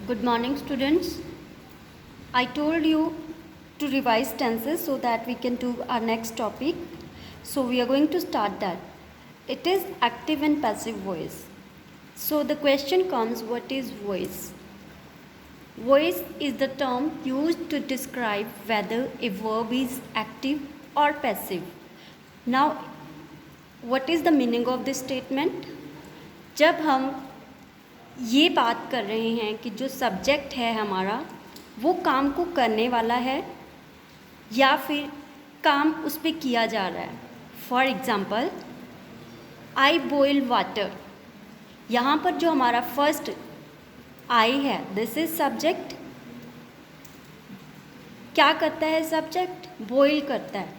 Good morning, students. I told you to revise tenses so that we can do our next topic. So we are going to start that. It is active and passive voice. So the question comes, what is voice? Voice is the term used to describe whether a verb is active or passive. Now, what is the meaning of this statement? जब हम ये बात कर रहे हैं कि जो subject है हमारा वो काम को करने वाला है या फिर काम उस पर किया जा रहा है. For example, I boil water. यहाँ पर जो हमारा फर्स्ट आई है, दिस इज सब्जेक्ट. क्या करता है सब्जेक्ट? बॉयल करता है.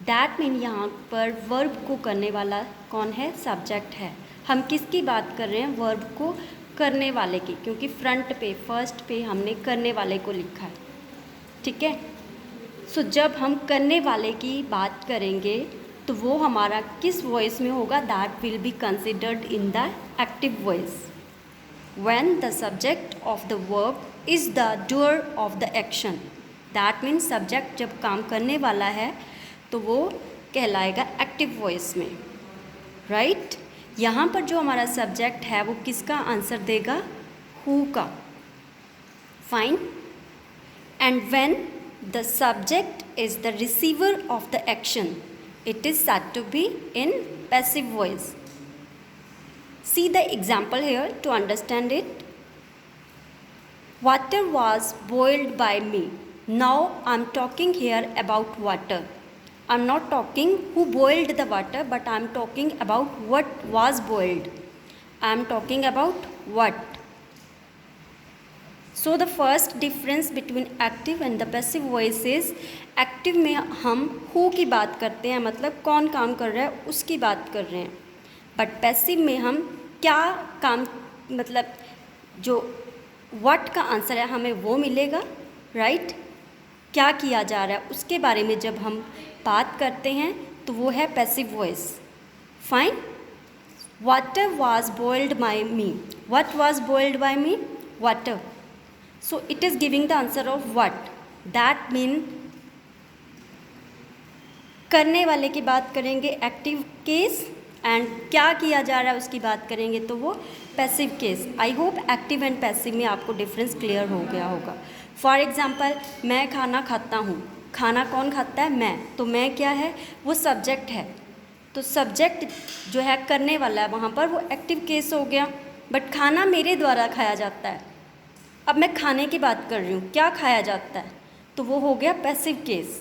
दैट मीन यहाँ पर वर्ब को करने वाला कौन है? सब्जेक्ट है. हम किसकी बात कर रहे हैं? वर्ब को करने वाले की, क्योंकि फ्रंट पे फर्स्ट पे हमने करने वाले को लिखा है. ठीक है. सो जब हम करने वाले की बात करेंगे तो वो हमारा किस वॉइस में होगा? That will be considered in the active voice. When the subject of the verb is the doer of the action. That means subject जब काम करने वाला है तो वो कहलाएगा एक्टिव वॉइस में. राइट. यहाँ पर जो हमारा सब्जेक्ट है वो किसका आंसर देगा? हु का. Fine. And when the subject is the receiver of the action, it is said to be in passive voice. See the example here to understand it. Water was boiled by me. Now I am talking here about water. I am not talking who boiled the water, but I am talking about what was boiled. I am talking about what. So the first difference between active and the passive voice is, active में हम who की बात करते हैं, मतलब कौन काम कर रहा है उसकी बात कर रहे हैं. बट पैसिव में हम क्या काम, मतलब जो व्हाट का आंसर है हमें वो मिलेगा. राइट. क्या किया जा रहा है उसके बारे में जब हम बात करते हैं तो वो है passive voice. Fine. Water was boiled by me. What was boiled by me? Water. So it is giving the answer of what. That mean करने वाले की बात करेंगे एक्टिव केस, एंड क्या किया जा रहा है उसकी बात करेंगे तो वो passive case. I hope active and passive में आपको डिफरेंस क्लियर हो गया होगा. फॉर एग्जांपल, मैं खाना खाता हूँ. खाना कौन खाता है? मैं. तो मैं क्या है? वो सब्जेक्ट है. तो सब्जेक्ट जो है करने वाला है वहाँ पर वो एक्टिव केस हो गया. बट खाना मेरे द्वारा खाया जाता है. अब मैं खाने की बात कर रही हूँ, क्या खाया जाता है, तो वो हो गया passive case.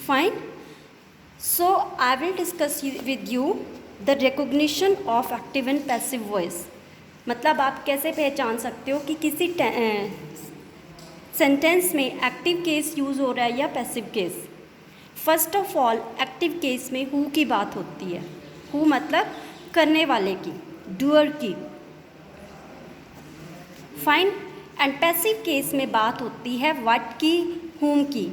Fine. So I will discuss with you the recognition of active and passive voice. मतलब आप कैसे पहचान सकते हो कि किसी सेंटेंस में एक्टिव केस यूज़ हो रहा है या passive case. First of all, active case में हु की बात होती है. हु मतलब करने वाले की, डूअर की. फाइन. एंड पैसिव केस में बात होती है व्हाट की, हुम की,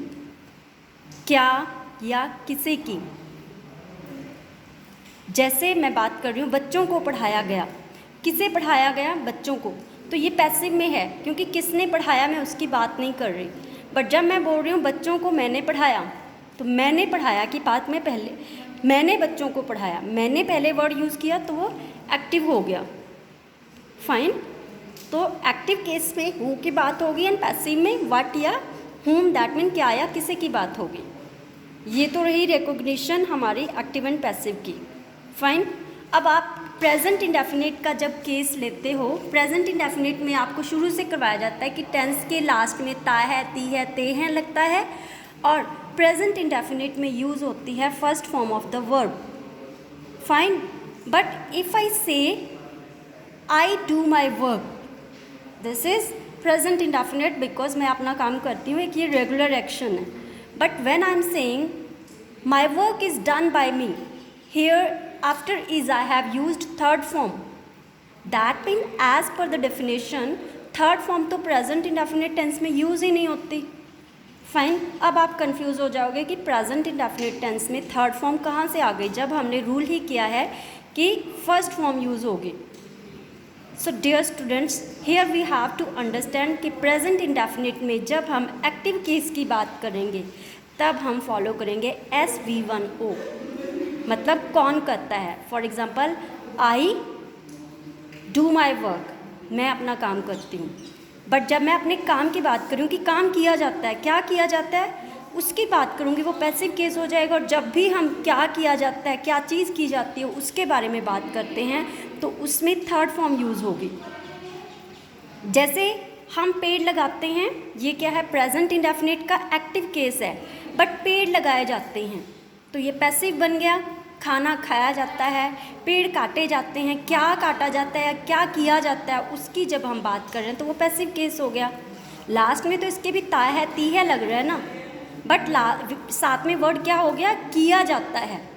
क्या या किसे की. जैसे मैं बात कर रही हूँ, बच्चों को पढ़ाया गया. किसे पढ़ाया गया? बच्चों को. तो ये पैसिव में है क्योंकि किसने पढ़ाया मैं उसकी बात नहीं कर रही. बट जब मैं बोल रही हूँ बच्चों को मैंने पढ़ाया, तो मैंने पढ़ाया की बात में पहले, मैंने बच्चों को पढ़ाया, मैंने पहले वर्ड यूज़ किया तो वो एक्टिव हो गया. फाइन. तो एक्टिव केस में हु की बात होगी एंड पैसिव में व्हाट या हुम, दैट मीन क्या या किसे की बात होगी. ये तो रही रिकॉग्निशन हमारी एक्टिव एंड पैसिव की. फाइन. अब आप प्रेजेंट इंडेफिनिट का जब केस लेते हो, प्रेजेंट इंडेफिनिट में आपको शुरू से करवाया जाता है कि टेंस के लास्ट में ता है, ती है, ते हैं लगता है, और प्रेजेंट इंडेफिनिट में यूज़ होती है first form of the verb. Fine. But if I say I do my work, this is present indefinite because मैं अपना काम करती हूँ, एक ये रेगुलर एक्शन है. But when I am saying my work is done by me, here after is I have used third form. That mean as per the definition third form तो present indefinite tense में use ही नहीं होती. Fine. अब आप confuse हो जाओगे कि प्रेजेंट इंडेफिनिट टेंस में थर्ड फॉर्म कहाँ से आ गई, जब हमने रूल ही किया है कि फर्स्ट फॉर्म यूज़ होगी. So dear students, here we have to understand कि प्रेजेंट इंडेफिनिट में जब हम एक्टिव केस की बात करेंगे तब हम फॉलो करेंगे SV1O, मतलब कौन करता है। For example, I do my work, मैं अपना काम करती हूँ। बट जब मैं अपने काम की बात करूँ कि काम किया जाता है, क्या किया जाता है, उसकी बात करूँगी, वो पैसिव केस हो जाएगा। और जब भी हम क्या किया जाता है, क्या चीज़ की जाती है, उसके बारे में बात करते हैं तो उसमें थर्ड फॉर्म यूज़ होगी। जैसे हम पेड़ लगाते हैं, ये क्या है, प्रेजेंट इंडेफिनिट का एक्टिव केस है, बट पेड़ लगाए जाते हैं तो ये पैसिव बन गया। खाना खाया जाता है, पेड़ काटे जाते हैं, क्या काटा जाता है, क्या किया जाता है, उसकी जब हम बात कर रहे हैं तो वो पैसिव केस हो गया। लास्ट में तो इसके भी ता है, ती है लग रहा है ना, बट साथ में वर्ड क्या हो गया, किया जाता है।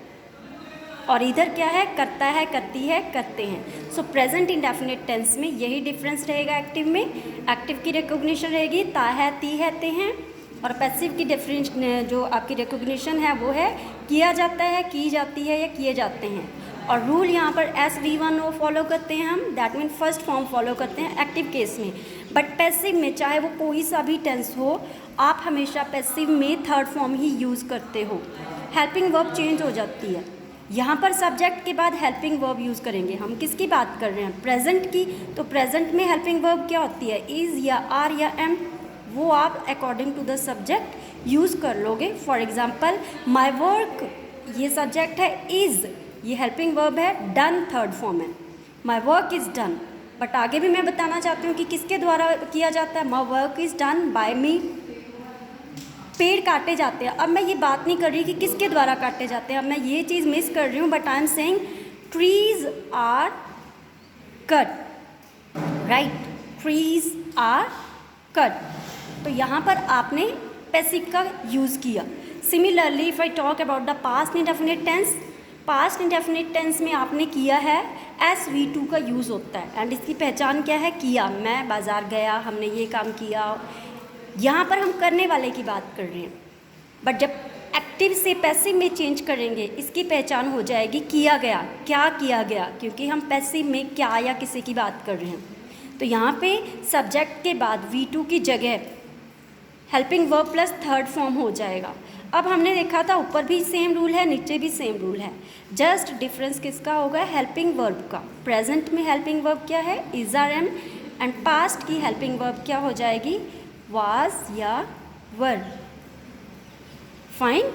और इधर क्या है, करता है, करती है, करते हैं। सो प्रेजेंट इंडेफिनिट टेंस में यही डिफरेंस रहेगा। एक्टिव में एक्टिव की रिकॉग्निशन रहेगी ता है, ती है, ते हैं, और पैसिव की डिफरेंस जो आपकी रिकॉग्निशन है वो है किया जाता है, की जाती है या किए जाते हैं। और रूल यहाँ पर SV1O फॉलो करते हैं हम, that mean first form follow करते हैं एक्टिव केस में। बट पैसिव में चाहे वो कोई सा भी टेंस हो, आप हमेशा पैसिव में थर्ड फॉर्म ही यूज़ करते हो। हेल्पिंग वर्ब चेंज हो जाती है। यहाँ पर सब्जेक्ट के बाद हेल्पिंग वर्ब यूज़ करेंगे। हम किसकी बात कर रहे हैं, प्रेजेंट की। तो प्रेजेंट में हेल्पिंग वर्ब क्या होती है, इज़ या आर या एम, वो आप according to the subject use कर लोगे। फॉर एग्जाम्पल, माई वर्क, ये सब्जेक्ट है, इज़ ये हेल्पिंग वर्ब है, डन थर्ड फॉर्म है, my work is done. But आगे भी मैं बताना चाहती हूँ कि किसके द्वारा किया जाता है, my work is done by me. पेड़ काटे जाते हैं, अब मैं ये बात नहीं कर रही कि किसके द्वारा काटे जाते हैं, अब मैं ये चीज़ मिस कर रही हूँ, but I am saying trees are cut, right, trees are cut. तो यहाँ पर आपने पैसिव का यूज़ किया। Similarly if I talk about the past indefinite tense, past indefinite tense में आपने किया है SV2 का यूज़ होता है, एंड इसकी पहचान क्या है, किया। मैं बाज़ार गया, हमने ये काम किया। यहाँ पर हम करने वाले की बात कर रहे हैं, बट जब एक्टिव से पैसिव में चेंज करेंगे इसकी पहचान हो जाएगी किया गया, क्या किया गया, क्योंकि हम पैसिव में क्या या किसी की बात कर रहे हैं। तो यहाँ पे सब्जेक्ट के बाद V2 की जगह helping verb plus third form हो जाएगा। अब हमने देखा था ऊपर भी सेम रूल है, नीचे भी सेम रूल है, जस्ट डिफरेंस किसका होगा, हेल्पिंग वर्ब का। प्रेजेंट में हेल्पिंग वर्ब क्या है, is are am, and past की हेल्पिंग वर्ब क्या हो जाएगी, was या were। फाइन।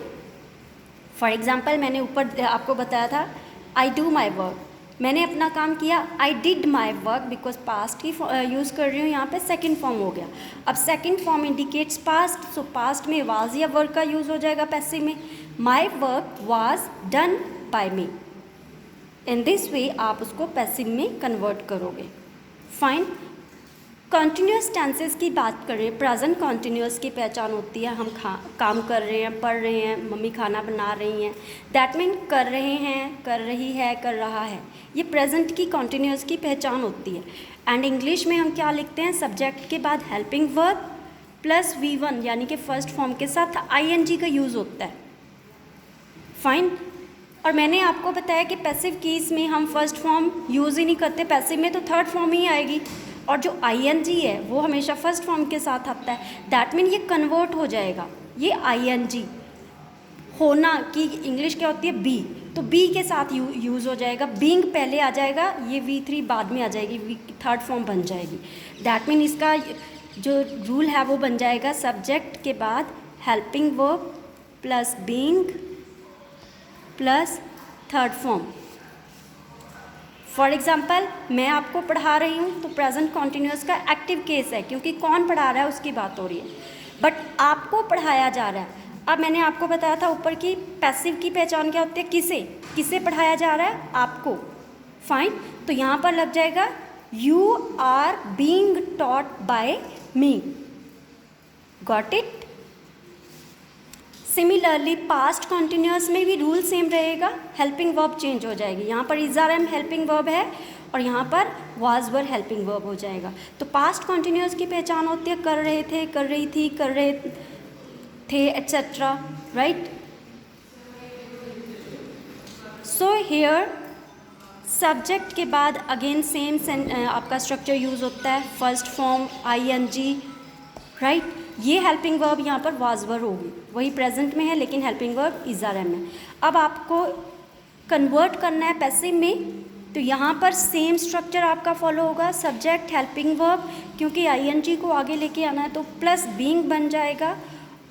फॉर एग्जाम्पल, मैंने ऊपर आपको बताया था आई डू माई वर्क, मैंने अपना काम किया, I did my work, because past he use कर रही हूँ, यहाँ पे सेकंड फॉर्म हो गया। अब सेकंड फॉर्म इंडिकेट्स पास्ट, सो पास्ट में वाज या वर्क का यूज़ हो जाएगा पैसिव में। My work was done by me, in this way आप उसको पैसिव में कन्वर्ट करोगे। फाइन। कॉन्टीन्यूस टेंसेस की बात करें, प्रेजेंट कॉन्टीन्यूस की पहचान होती है, हम काम कर रहे हैं, पढ़ रहे हैं, मम्मी खाना बना रही हैं, दैट मीन कर रहे हैं, कर रही है, कर रहा है, ये प्रेजेंट की कॉन्टीन्यूस की पहचान होती है। एंड इंग्लिश में हम क्या लिखते हैं, सब्जेक्ट के बाद हेल्पिंग वर्ब प्लस V1 यानी कि फर्स्ट फॉर्म के साथ ING का यूज़ होता है। फाइन। और मैंने आपको बताया कि पैसिव केस में हम फर्स्ट फॉर्म यूज़ ही नहीं करते, पैसिव में तो थर्ड फॉर्म ही आएगी, और जो ING है वो हमेशा फर्स्ट फॉर्म के साथ आता है। दैट मीन ये कन्वर्ट हो जाएगा, ये ING होना की इंग्लिश क्या होती है, बी, तो बी के साथ यूज़ हो जाएगा, बीइंग पहले आ जाएगा, ये V3 बाद में आ जाएगी, थर्ड फॉर्म बन जाएगी। दैट मीन इसका जो रूल है वो बन जाएगा, सब्जेक्ट के बाद helping verb plus being plus third form. For example, मैं आपको पढ़ा रही हूँ तो प्रेजेंट कॉन्टीन्यूअस का एक्टिव केस है, क्योंकि कौन पढ़ा रहा है उसकी बात हो रही है, बट आपको पढ़ाया जा रहा है। अब मैंने आपको बताया था ऊपर की पैसिव की पहचान क्या होती है, किसे किसे पढ़ाया जा रहा है, आपको। फाइन। तो यहाँ पर लग जाएगा you are being taught by me, got it. Similarly past continuous में भी रूल सेम रहेगा, हेल्पिंग वर्ब चेंज हो जाएगी, यहाँ पर is are am helping verb है और यहाँ पर वाज वर हेल्पिंग वर्ब हो जाएगा। तो पास्ट कॉन्टीन्यूअस की पहचान होती है कर रहे थे, कर रही थी, कर रहे थे, etcetera, right. So here subject के बाद अगेन सेम आपका स्ट्रक्चर यूज़ होता है, फर्स्ट फॉर्म आईएनजी, राइट। ये हेल्पिंग वर्ब यहाँ पर वाज वर होगी, वही प्रेजेंट में है लेकिन helping verb is are am है। अब आपको कन्वर्ट करना है पैसिव में, तो यहाँ पर सेम स्ट्रक्चर आपका फॉलो होगा, सब्जेक्ट हेल्पिंग वर्ब, क्योंकि आईएनजी को आगे लेके आना है तो प्लस बीइंग बन जाएगा,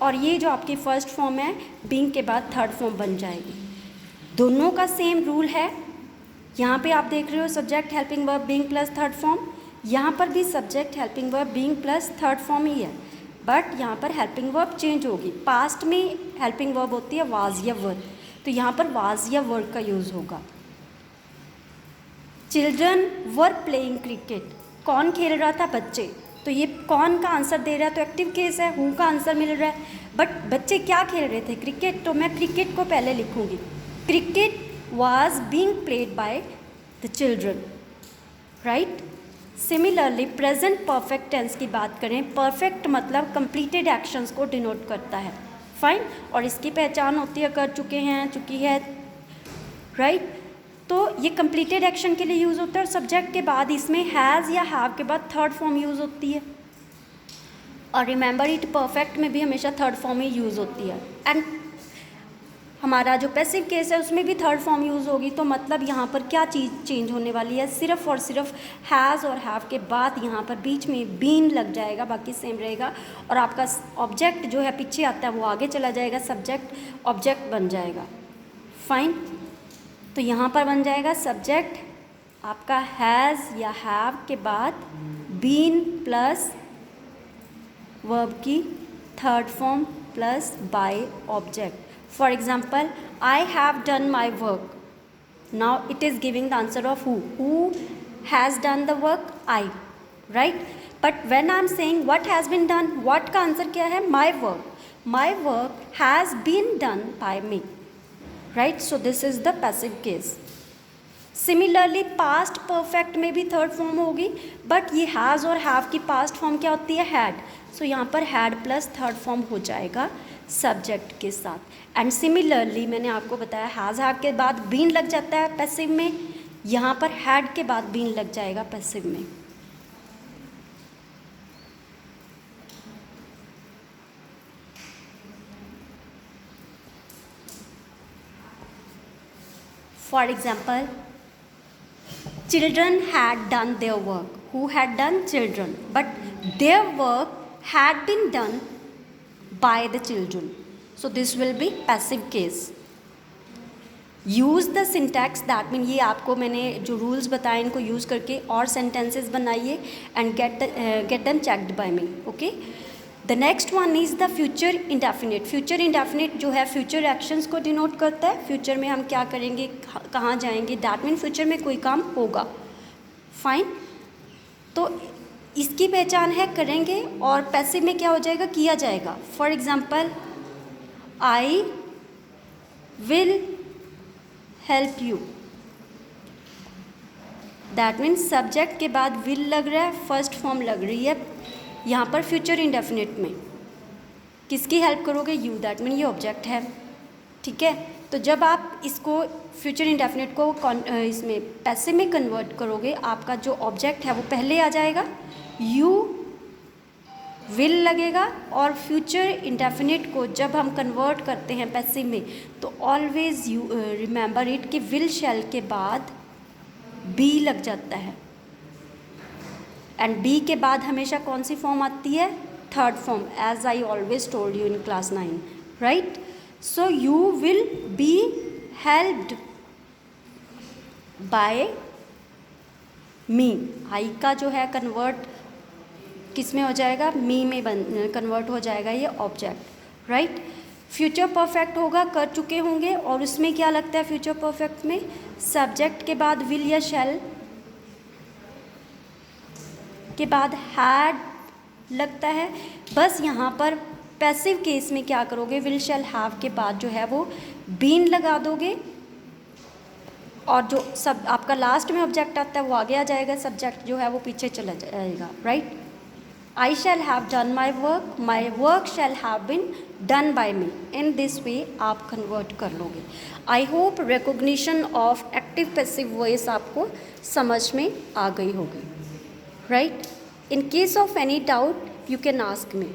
और ये जो आपकी फर्स्ट फॉर्म है बीइंग के बाद थर्ड फॉर्म बन जाएगी। दोनों का सेम रूल है। यहाँ पे आप देख रहे हो subject helping verb being plus third form, यहाँ पर भी subject helping verb being plus third form ही है, बट यहाँ पर हेल्पिंग वर्ब चेंज होगी। पास्ट में हेल्पिंग वर्ब होती है वाज या वर, तो यहाँ पर वाज या वर का यूज़ होगा। चिल्ड्रन वर प्लेइंग क्रिकेट, कौन खेल रहा था? बच्चे। तो ये कौन का आंसर दे रहा है, तो एक्टिव केस है, हु का आंसर मिल रहा है, बट बच्चे क्या खेल रहे थे? क्रिकेट, तो मैं क्रिकेट को पहले लिखूँगी। Cricket was being played by the children, right? Similarly, present perfect tense की बात करें, perfect मतलब completed actions को denote करता है, fine, और इसकी पहचान होती है कर चुके हैं, चुकी है, right? तो ये completed action के लिए यूज़ होता है, और subject के बाद इसमें has या have के बाद third form यूज़ होती है, और remember it perfect में भी हमेशा third form ही यूज़ होती है। एंड हमारा जो पैसिव केस है उसमें भी थर्ड फॉर्म यूज़ होगी, तो मतलब यहाँ पर क्या चीज़ चेंज होने वाली है, सिर्फ और सिर्फ हैज़ और हैव के बाद यहाँ पर बीच में बीन लग जाएगा, बाकी सेम रहेगा, और आपका ऑब्जेक्ट जो है पीछे आता है वो आगे चला जाएगा, सब्जेक्ट ऑब्जेक्ट बन जाएगा, फाइन। तो यहाँ पर बन जाएगा सब्जेक्ट आपका हैज़ या हैव के बाद बीन प्लस वर्ब की third form plus by object. For example, I have done my work. Now it is giving the answer of who. Who has done the work? I, right? But when I am saying what has been done, what का answer क्या है? My work. My work has been done by me, right? So this is the passive case. Similarly, past perfect में भी third form होगी, but ये has और have की past form क्या होती है? हैड। सो यहाँ पर हैड प्लस थर्ड फॉर्म हो जाएगा सब्जेक्ट के साथ। एंड सिमिलरली मैंने आपको बताया हैज़ हैव के बाद बीन लग जाता है पैसिव में, यहाँ पर हैड के बाद बीन लग जाएगा पैसिव में। For example, children had done their work. Who had done? Children. But their work had been done by the children. So this will be passive case. Use the syntax, that mean ये आपको मैंने जो rules बताए इनको use करके और sentences बनाइए and get them checked by me. Okay? The next one is the future indefinite. Future indefinite जो है future actions को डिनोट करता है, फ्यूचर में हम क्या करेंगे, कहाँ जाएंगे, दैट मीन फ्यूचर में कोई काम होगा, फाइन। तो इसकी पहचान है करेंगे, और पैसिव में क्या हो जाएगा, किया जाएगा। For example, I will help you, that means subject के बाद विल लग रहा है, फर्स्ट फॉर्म लग रही है यहाँ पर फ्यूचर इंडेफिनिट में। किसकी हेल्प करोगे? यू, दैट मीन ये ऑब्जेक्ट है, ठीक है। तो जब आप इसको फ्यूचर इंडेफिनिट को इसमें पैसिव में कन्वर्ट करोगे, आपका जो ऑब्जेक्ट है वो पहले आ जाएगा, यू विल लगेगा, और फ्यूचर इंडेफिनिट को जब हम कन्वर्ट करते हैं पैसिव में तो ऑलवेज यू रिमेंबर इट कि विल शैल के बाद बी लग जाता है, एंड बी के बाद हमेशा कौन सी फॉर्म आती है? Third form, as I always told you in class 9, right. So you will be helped by me, I का जो है कन्वर्ट किस में हो जाएगा? मी में कन्वर्ट हो जाएगा ये ऑब्जेक्ट, राइट। फ्यूचर परफेक्ट होगा, कर चुके होंगे, और उसमें क्या लगता है फ्यूचर परफेक्ट में? सब्जेक्ट के बाद विल या शैल के बाद हैड लगता है। बस यहाँ पर पैसिव केस में क्या करोगे, विल शैल हैव के बाद जो है वो बीन लगा दोगे, और जो सब आपका लास्ट में ऑब्जेक्ट आता है वो आगे आ जाएगा, सब्जेक्ट जो है वो पीछे चला जाएगा, right. I shall have done my work shall have been done by me. In this way आप कन्वर्ट कर लोगे. I hope recognition of active passive voice आपको समझ में आ गई होगी. Right? In case of any doubt you can ask me.